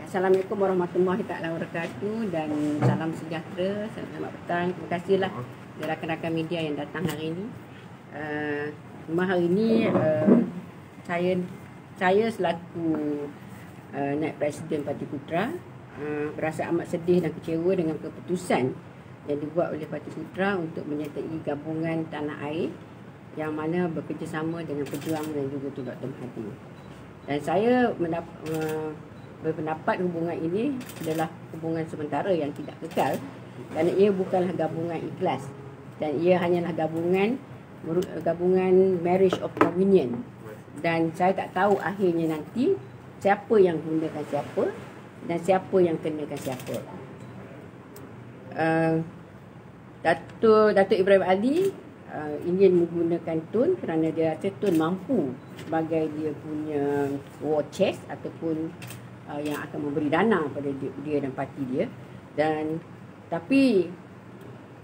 Assalamualaikum warahmatullahi taala wabarakatuh dan salam sejahtera, selamat petang. Terima kasihlah rakan-rakan media yang datang hari ini. Hari ini saya selaku naib presiden Parti Putra berasa amat sedih dan kecewa dengan keputusan yang dibuat oleh Parti Putra untuk menyertai gabungan Tanah Air yang mana bekerjasama dengan pejuang dan juga Tun Dr. Mahathir. Dan saya berpendapat hubungan ini adalah hubungan sementara yang tidak kekal kerana ia bukanlah gabungan ikhlas dan ia hanyalah gabungan marriage of convenience. Dan saya tak tahu akhirnya nanti siapa yang gunakan siapa dan siapa yang kenakan siapa. Datuk Ibrahim Ali ingin menggunakan Tun kerana dia rasa Tun mampu sebagai dia punya war chest ataupun yang akan memberi dana pada dia dan parti dia. Dan tapi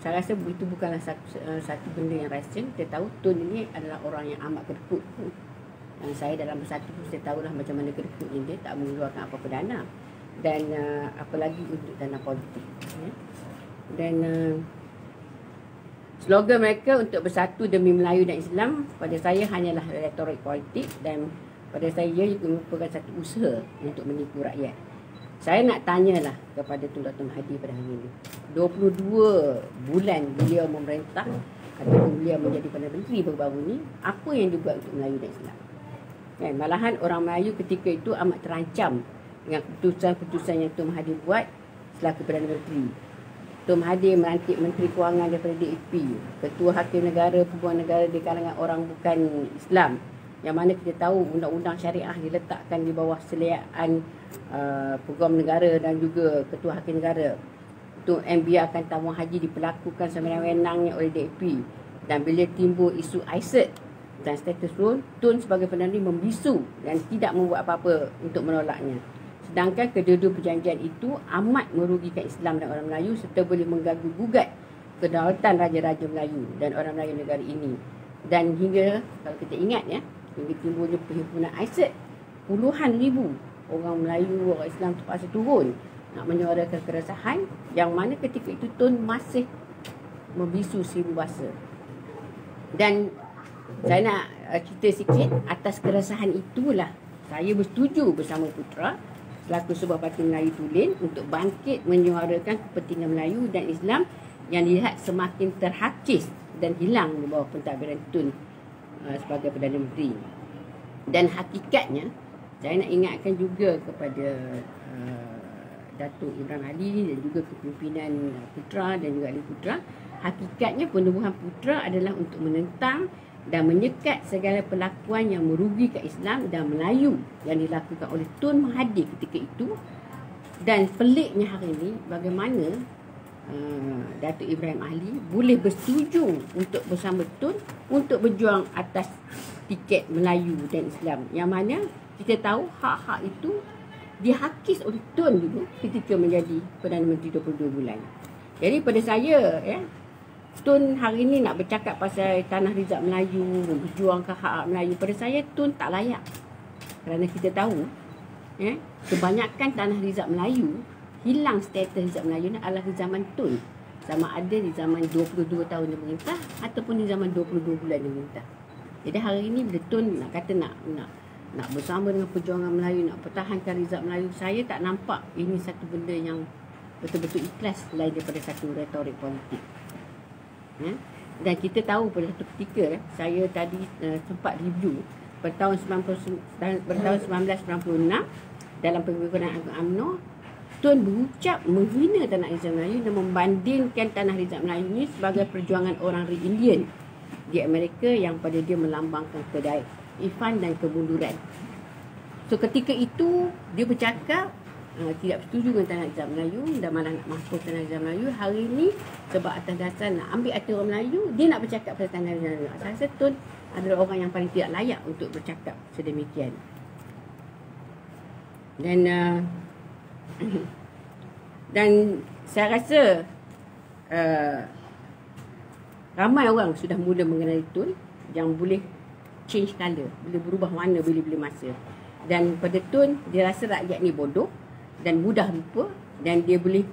saya rasa itu bukanlah satu benda yang rahsia. Kita tahu Tun ini adalah orang yang amat kedekut. Dan saya dalam bersatu pun saya tahulah macam mana kedekutnya dia, tak mengeluarkan apa-apa dana. Dan apalagi untuk dana politik. Dan slogan mereka untuk bersatu demi Melayu dan Islam pada saya hanyalah retorik politik dan pada saya juga merupakan satu usaha untuk menipu rakyat. Saya nak tanyalah kepada Tun Dr. Mahathir pada hari ini. 22 bulan beliau memerintah ataupun beliau menjadi Perdana Menteri baru-baru ni, apa yang dibuat untuk Melayu dan Islam? Kan, malahan orang Melayu ketika itu amat terancam dengan keputusan-keputusan yang Tun Mahathir buat selaku Perdana Menteri. Tun Mahathir melantik Menteri Kewangan daripada DAP, Ketua Hakim Negara, Peguam Negara di kalangan orang bukan Islam, yang mana kita tahu undang-undang syariah diletakkan di bawah seliaan Peguam Negara dan juga Ketua Hakim Negara. Untuk membiarkan tabung haji diperlakukan sewenang-wenangnya oleh DAP. Dan bila timbul isu ISET dan status rule, Tun sebagai Perdana Menteri membisu dan tidak membuat apa-apa untuk menolaknya. Sedangkan kedua-dua perjanjian itu amat merugikan Islam dan orang Melayu serta boleh mengganggu-gugat kedaulatan Raja-Raja Melayu dan orang Melayu negara ini. Dan hingga, kalau kita ingat ya, hingga timbulnya perhimpunan ISET, puluhan ribu orang Melayu, orang Islam terpaksa turun nak menyuarakan keresahan yang mana ketika itu Tun masih membisu seribu bahasa. Dan saya nak cerita sikit atas keresahan itulah saya bersetuju bersama Putra selaku sebuah parti Melayu Tulen untuk bangkit menyuarakan kepentingan Melayu dan Islam yang dilihat semakin terhakis dan hilang di bawah pentadbiran Tun sebagai Perdana Menteri. Dan hakikatnya saya nak ingatkan juga kepada Datuk Ibrahim Ali dan juga kepimpinan Putra dan juga ahli Putra, hakikatnya penubuhan Putra adalah untuk menentang dan menyekat segala perlakuan yang merugikan Islam dan Melayu yang dilakukan oleh Tun Mahathir ketika itu. Dan peliknya hari ini bagaimana Datuk Ibrahim Ali boleh bersetuju untuk bersama Tun untuk berjuang atas tiket Melayu dan Islam, yang mana kita tahu hak-hak itu dihakis oleh Tun dulu ketika menjadi Perdana Menteri 22 bulan. Jadi pada saya Tun hari ini nak bercakap pasal tanah rizab Melayu, berjuangkan hak Melayu, pada saya Tun tak layak. Kerana kita tahu kebanyakan tanah rizab Melayu hilang status rizab Melayu ni adalah di zaman Tun. Sama ada di zaman 22 tahun dia memerintah ataupun di zaman 22 bulan dia memerintah. Jadi hari ini bila Tun nak kata nak bersama dengan perjuangan Melayu, nak pertahankan rizab Melayu, saya tak nampak ini satu benda yang betul-betul ikhlas selain daripada satu retorik politik. Dan kita tahu pada satu ketika saya tadi sempat review pada tahun 1996 dalam pemimpinan Agung UMNO, Tun berucap menghina tanah rizab Melayu dan membandingkan tanah rizab Melayu ini sebagai perjuangan orang Indian di Amerika yang pada dia melambangkan kedaifan dan kemunduran. So ketika itu dia bercakap tidak setuju dengan tanah rizab Melayu dan malah nak mahfuz tanah rizab Melayu. Hari ini sebab atas dasar nak ambil hati orang Melayu, dia nak bercakap pasal tanah rizab Melayu. Saya rasa Tun adalah orang yang paling tidak layak untuk bercakap sedemikian. Dan saya rasa ramai orang sudah mula mengenali Tun yang boleh change colour, boleh berubah warna bila-bila masa. Dan pada Tun, dia rasa rakyat ni bodoh dan mudah lupa, dan dia boleh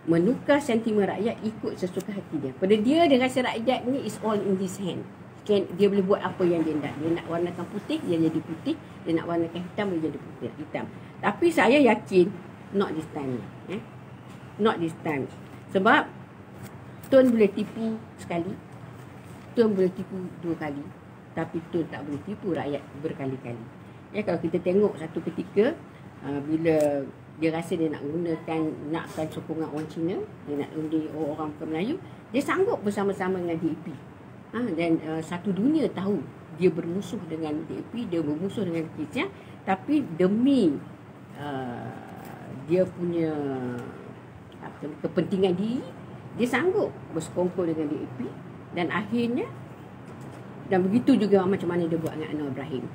menukar sentimen rakyat ikut sesuka hati dia. Pada dia rasa rakyat ni is all in his hand. Dia boleh buat apa yang dia nak. Dia nak warnakan putih, dia jadi putih. Dia nak warnakan hitam, dia jadi putih, hitam. Tapi saya yakin not this time. Not this time. Sebab Tun boleh tipu sekali, Tun boleh tipu 2 kali, tapi Tun tak boleh tipu rakyat berkali-kali. Kalau kita tengok satu ketika bila dia rasa dia nak nakkan sokongan orang Cina, dia nak undi orang bukan Melayu, dia sanggup bersama-sama dengan DAP. Dan satu dunia tahu dia bermusuh dengan DAP, dia bermusuh dengan Kisiang, tapi demi dia punya kepentingan diri, dia sanggup bersekongkol dengan DAP, dan akhirnya, dan begitu juga macam mana dia buat dengan Anwar Ibrahim.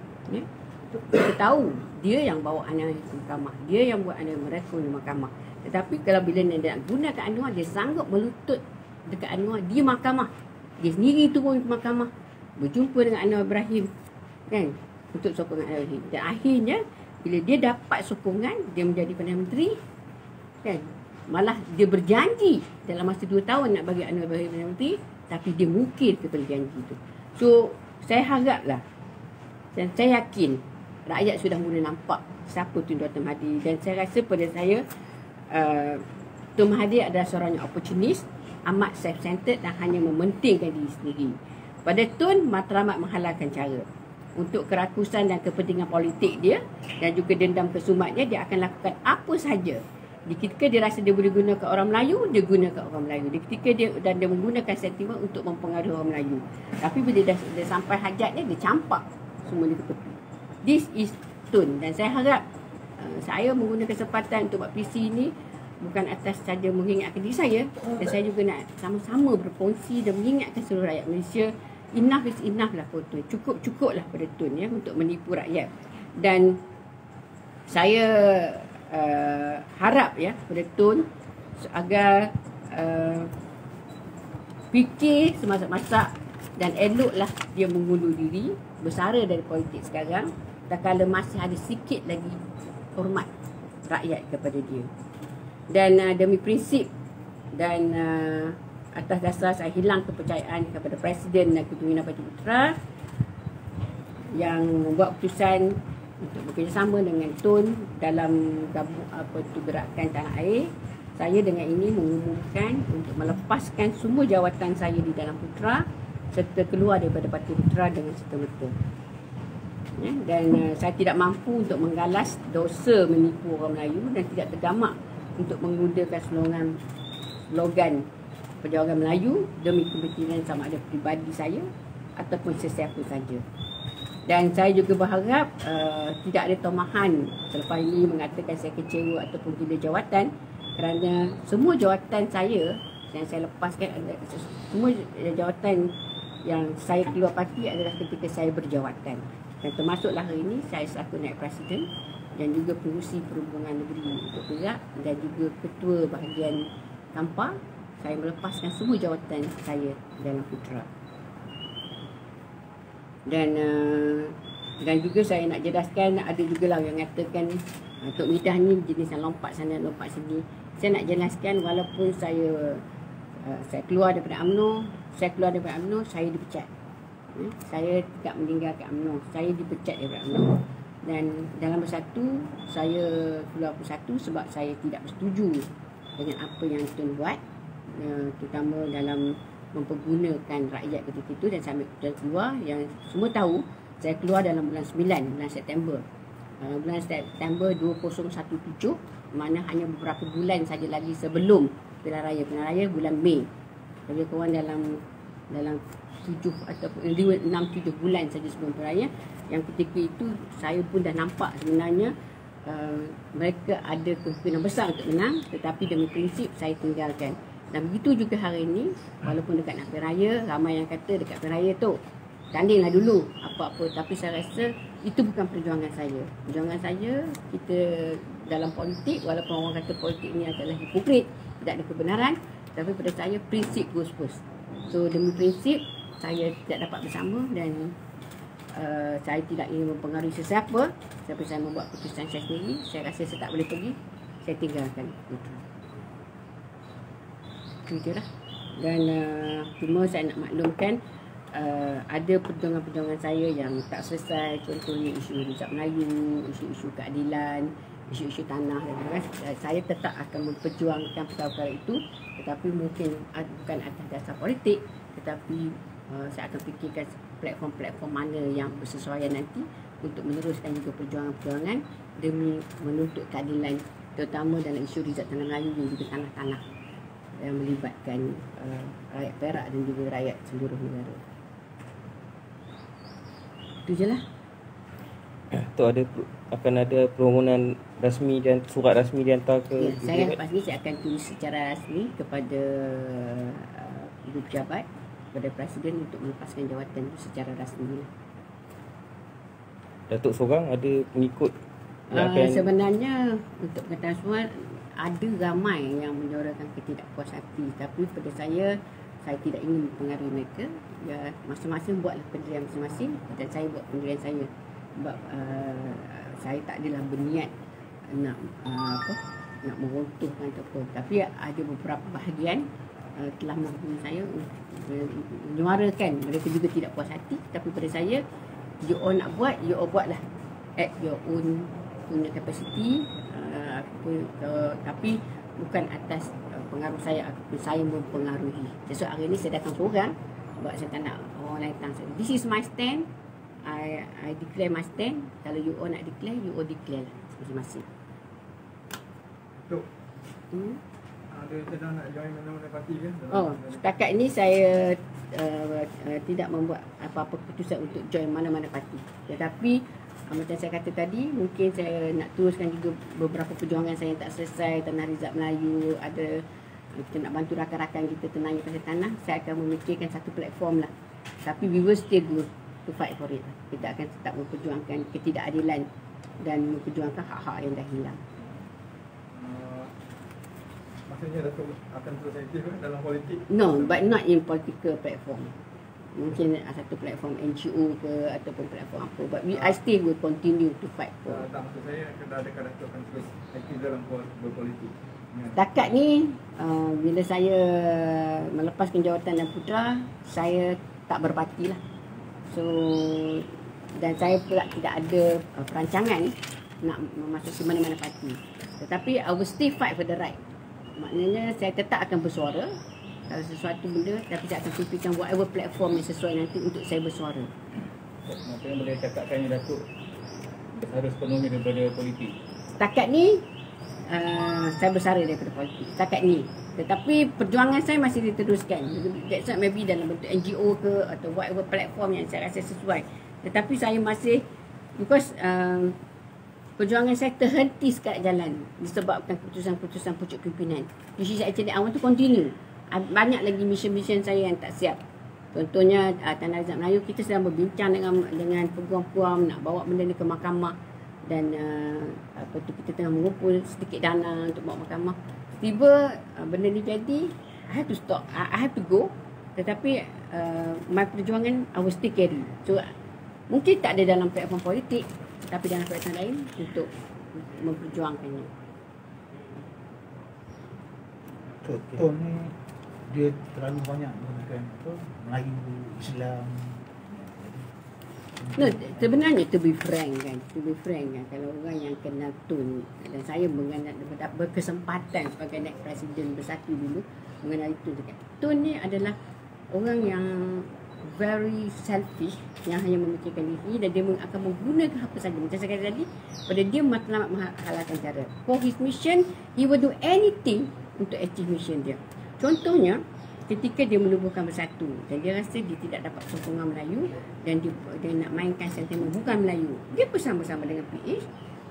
Kita tahu dia yang bawa Anwar ke mahkamah, dia yang buat Anwar merekod di mahkamah. Tetapi kalau bila dia nak gunakan Anwar, dia sanggup melutut dekat Anwar di mahkamah. Dia sendiri turun ke mahkamah, berjumpa dengan Anwar Ibrahim, kan, untuk sokongan Anwar Ibrahim. Dan akhirnya bila dia dapat sokongan, dia menjadi Perdana Menteri, kan, malah dia berjanji dalam masa 2 tahun nak bagi Anwar Ibrahim Perdana Menteri, tapi dia mungkir kepada janji itu. So saya haraplah, dan saya yakin rakyat sudah mula nampak siapa Tun Dr. Mahathir. Dan saya rasa pada saya Tun Mahathir adalah seorang yang opportunis, amat self-centered dan hanya mementingkan diri sendiri. Pada Tun, matlamat menghalalkan cara. Untuk kerakusan dan kepentingan politik dia dan juga dendam kesumatnya, dia akan lakukan apa saja. Di ketika dia rasa dia boleh gunakan orang Melayu, dia gunakan orang Melayu. Di ketika dia menggunakan sentimen untuk mempengaruhi orang Melayu. Tapi bila dia sampai hajatnya, dia campak semua di tepi. This is Tun. Dan saya harap saya menggunakan kesempatan untuk buat PC ini bukan atas saja mengingatkan diri saya, dan saya juga nak sama-sama berkongsi dan mengingatkan seluruh rakyat Malaysia, enough is enough lah for Tun. Cukup-cukup lah pada Tun untuk menipu rakyat. Dan saya harap pada Tun agar fikir semasak-masak dan eloklah dia mengundur diri, bersara dari politik sekarang, tak kala masih ada sikit lagi hormat rakyat kepada dia. Dan demi prinsip dan atas dasar saya hilang kepercayaan kepada Presiden dan Ketua Bidang Parti Putra yang membuat keputusan untuk bekerjasama dengan Tun dalam gerakan tanah air, saya dengan ini mengumumkan untuk melepaskan semua jawatan saya di dalam Putra serta keluar daripada Parti Putra dengan serta-merta. Dan saya tidak mampu untuk menggalas dosa menipu orang Melayu dan tidak tergamak untuk menggunakan slogan perjuangan Melayu demi kepentingan sama ada peribadi saya ataupun sesiapa saja. Dan saya juga berharap tidak ada tomahan selepas ini mengatakan saya kecewa ataupun gila jawatan, kerana semua jawatan saya yang saya lepaskan adalah semua jawatan yang saya keluar parti adalah ketika saya berjawatan. Dan termasuklah hari ini saya selaku Naib Presiden dan juga pengurusi perhubungan negeri untuk Perak dan juga ketua bahagian Kampar, saya melepaskan semua jawatan saya dalam Putra. Dan juga saya nak jelaskan, ada juga lah yang mengatakan Tok Midah ni jenis yang lompat sana lompat sini. Saya nak jelaskan, walaupun saya keluar daripada UMNO, saya dipecat. Saya tidak meninggalkan UMNO, saya dipecat daripada UMNO. Dan dalam bersatu, saya keluar bersatu sebab saya tidak bersetuju dengan apa yang Tun buat, terutama dalam mempergunakan rakyat ketika itu. Dan saya keluar, yang semua tahu, saya keluar dalam bulan 9, bulan September. Bulan September 2017, mana hanya beberapa bulan saja lagi sebelum Pilihan Raya. Pilihan Raya bulan Mei. Lebih kurang dalam 7 ataupun 6-7 bulan saja sebelum Pilihan Raya. Yang ketika itu saya pun dah nampak sebenarnya mereka ada kemungkinan besar untuk menang, tetapi demi prinsip saya tinggalkan. Dan begitu juga hari ini, walaupun dekat nak Pilihan Raya, ramai yang kata dekat Pilihan Raya tu tandinglah dulu apa-apa, tapi saya rasa itu bukan perjuangan saya. Perjuangan saya, kita dalam politik, walaupun orang kata politik ni adalah hipokrit, tidak ada kebenaran, tapi pada saya prinsip goes first. So demi prinsip saya tidak dapat bersama, dan saya tidak ingin mempengaruhi sesiapa. Tapi saya membuat keputusan saya sendiri. Saya rasa saya tak boleh pergi. saya tinggalkan Putra. Itu je lah. Dan cuma saya nak maklumkan ada perjuangan-perjuangan saya yang tak selesai. Contohnya isu Rizab Melayu, isu-isu keadilan, isu-isu tanah dan sebagainya. Saya tetap akan memperjuangkan perkara-perkara itu, tetapi mungkin bukan atas dasar politik, tetapi saya akan fikirkan platform-platform mana yang bersesuaian nanti untuk meneruskan juga perjuangan-perjuangan demi menuntut keadilan, terutama dalam isu Rizab Tanah Melayu dan juga tanah-tanah yang melibatkan rakyat Perak dan juga rakyat seluruh negara. Itu je lah. Tu akan ada permohonan rasmi dan surat rasmi dihantar ke saya pasti saya akan tulis secara rasmi kepada ibu pejabat, kepada Presiden untuk melepaskan jawatan itu secara rasmi. Datuk seorang ada pengikut yang akan... Sebenarnya untuk pengetahuan semua, ada ramai yang menyuarakan ketidakpuas hati, tapi pada saya tidak ingin mempengaruhi mereka. Ya, masing-masing buatlah pendirian masing-masing dan saya buat pendirian saya. Sebab saya tak adalah berniat nak nak meruntuhkan ataupun, tapi ada beberapa bahagian telah menghubungi saya menyuarakan mereka juga tidak puas hati, tapi pada saya, you all nak buat, you all buatlah at your own punya capacity, tapi bukan atas pengaruh saya ataupun saya mempengaruhi. Esok hari ni saya datang seorang sebab saya tak nak orang lain datang saya. This is my stand. I declare my stand. Kalau you all nak declare, you all declare lah masing-masing. Tok, ada sedang nak join mana-mana parti ke? Setakat ni saya tidak membuat apa-apa keputusan untuk join mana-mana parti. Tetapi macam saya kata tadi, mungkin saya nak teruskan juga beberapa perjuangan saya yang tak selesai. Tanah Rizab Melayu, ada kita nak bantu rakan-rakan kita tenangi pasal tanah. Saya akan memikirkan satu platform lah. Tapi we will still go to fight for it. Kita akan tetap memperjuangkan ketidakadilan dan memperjuangkan hak-hak yang dah hilang. Maksudnya Datuk akan terus aktif dalam politik? No, but not in political platform. Mungkin satu platform NGO ke ataupun platform apa. But I still will continue to fight for. Tak, maksud saya adakah Datuk akan terus aktif dalam berpolitik? Setakat ni, bila saya melepaskan jawatan dan Putra, saya tak berparti lah. So, dan saya pula tidak ada perancangan nak memasuki mana-mana parti. Tetapi I will still fight for the right. Maknanya saya tetap akan bersuara kalau sesuatu benda, tapi saya akan fikirkan whatever platform yang sesuai nanti untuk saya bersuara. Maksudnya boleh cakapkannya Datuk harus penuhi daripada politik. Setakat ni saya bersara daripada politik. Setakat ni. Tetapi perjuangan saya masih diteruskan. That's why maybe dalam bentuk NGO ke atau whatever platform yang saya rasa sesuai. Tetapi saya masih, because perjuangan saya terhenti sekat jalan disebabkan keputusan-keputusan pucuk pimpinan. Which is actually I want to continue. Banyak lagi mission-mission saya yang tak siap. Contohnya Tanah Rizab Melayu, kita sedang berbincang dengan peguam-peguam nak bawa benda ni ke mahkamah. Dan kita tengah mengumpul sedikit dana untuk bawa mahkamah. Tiba benda ni jadi, I have to stop, I have to go. Tetapi my perjuangan I will still carry. So mungkin tak ada dalam platform politik, tapi dalam platform lain untuk memperjuangkannya. Tok ni dia terlalu banyak menggunakan Melayu, Islam. No, sebenarnya to be frank kan, kalau orang yang kenal Tun dan saya berkesempatan sebagai naib presiden bersatu dulu mengenal itu dekat. Tun ni adalah orang yang very selfish, yang hanya memikirkan diri dan dia akan menggunakan apa saja. Macam saya kata tadi, pada dia matlamat menghalalkan cara. For his mission, he will do anything untuk achieve mission dia. Contohnya, ketika dia menubuhkan bersatu dan dia rasa dia tidak dapat sokongan Melayu dan dia nak mainkan sentimen bukan Melayu, dia bersama-sama dengan PH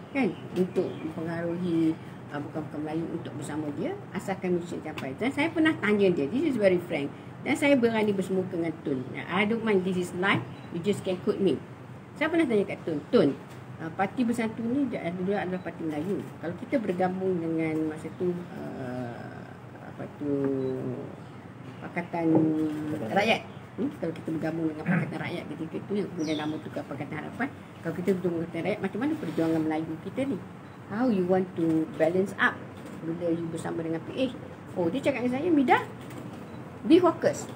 kan untuk mempengaruhi bukan Melayu untuk bersama dia asalkan mission capai. Dan saya pernah tanya dia, this is very frank, dan saya berani bersemuka dengan Tun. I don't mind, this is life, you just can quote me. Saya pernah tanya kat Tun, parti bersatu ni dulu adalah parti Melayu. Kalau kita bergabung dengan masa tu Pakatan Rakyat, kalau kita bergabung dengan Pakatan Rakyat ketika itu yang kemudian nama tukar Pakatan Harapan, kalau kita bergabung dengan Pakatan Rakyat, macam mana perjuangan Melayu kita ni? How you want to balance up bila you bersama dengan PH. Oh, dia cakap dengan saya, Midah, be focus.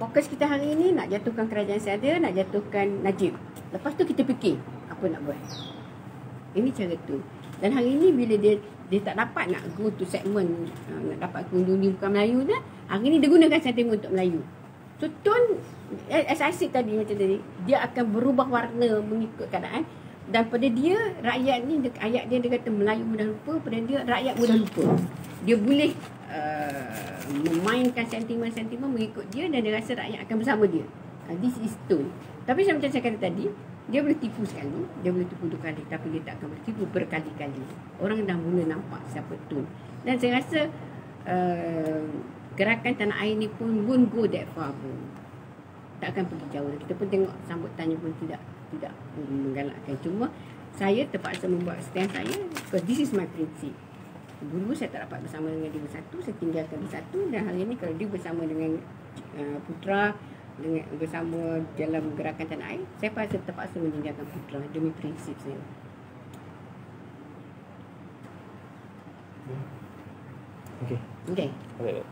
Fokus kita hari ini nak jatuhkan kerajaan Syada, nak jatuhkan Najib. Lepas tu kita fikir apa nak buat. Ini cara tu. Dan hari ini bila dia tak dapat nak go to segment, nak dapat kunjungi bukan Melayu dia, hari ini dia gunakan sentimen untuk Melayu. So tone, as I said tadi macam tadi, dia akan berubah warna mengikut keadaan. Dan pada dia, rakyat ni, ayat dia kata Melayu mudah lupa, pada dia rakyat mudah lupa. Dia boleh memainkan sentimen-sentimen mengikut dia dan dia rasa rakyat akan bersama dia. This is tone. Tapi macam saya kata tadi, dia boleh tipu sekali, dia boleh tipu 2 kali, tapi dia tak akan boleh tipu berkali-kali. Orang dah mula nampak siapa tone. Dan saya rasa gerakan tanah air ni pun won't go that far pun. Tak akan pergi jauh. Kita pun tengok sambutannya pun tidak menggalakkan. Cuma saya terpaksa membuat stand saya because this is my principle. Dulu saya tak dapat bersama dengan dia bersatu, saya tinggalkan bersatu, dan hari ini kalau dia bersama dengan Putra, dengan bersama dalam gerakan tanah air, saya terpaksa meninggalkan Putra demi prinsip saya. Okey. Okay. Baik.